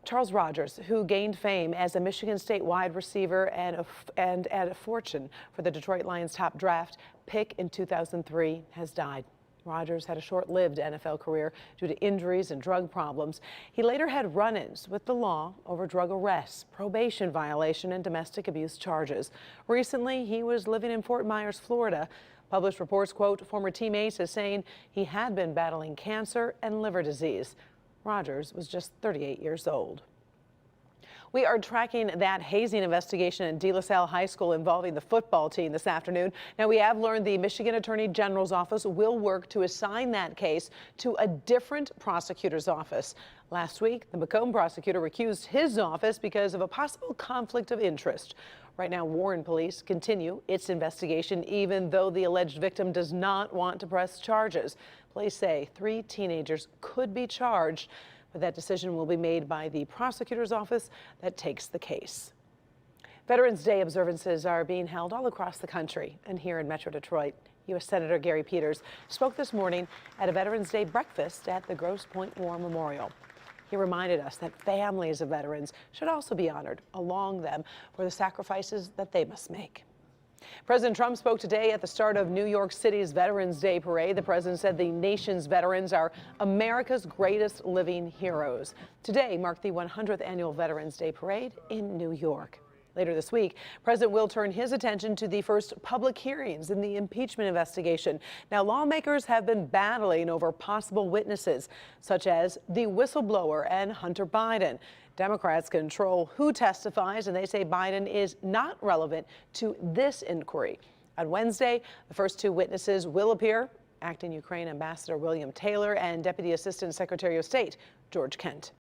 Charles Rodgers, who gained fame as a Michigan State wide receiver and at a fortune for the Detroit Lions top draft pick in 2003, has died. Rodgers had a short-lived NFL career due to injuries and drug problems. He later had run-ins with the law over drug arrests, probation violation, and domestic abuse charges. Recently, he was living in Fort Myers, Florida. Published reports quote former teammates as saying he had been battling cancer and liver disease. Rodgers was just 38 years old. We are tracking that hazing investigation at De La Salle High School involving the football team this afternoon. Now, we have learned the Michigan Attorney General's office will work to assign that case to a different prosecutor's office. Last week, the Macomb prosecutor recused his office because of a possible conflict of interest. Right now, Warren police continue its investigation, even though the alleged victim does not want to press charges. Police say 3 teenagers could be charged, but that decision will be made by the prosecutor's office that takes the case. Veterans Day observances are being held all across the country, and here in Metro Detroit, U.S. Senator Gary Peters spoke this morning at a Veterans Day breakfast at the Grosse Pointe War Memorial. He reminded us that families of veterans should also be honored along them for the sacrifices that they must make. President Trump spoke today at the start of New York City's Veterans Day parade. The president said the nation's veterans are America's greatest living heroes. Today marked the 100th annual Veterans Day parade in New York. Later this week, President will turn his attention to the first public hearings in the impeachment investigation. Now, lawmakers have been battling over possible witnesses, such as the whistleblower and Hunter Biden. Democrats control who testifies, and they say Biden is not relevant to this inquiry. On Wednesday, the first 2 witnesses will appear: acting Ukraine Ambassador William Taylor and Deputy Assistant Secretary of State George Kent.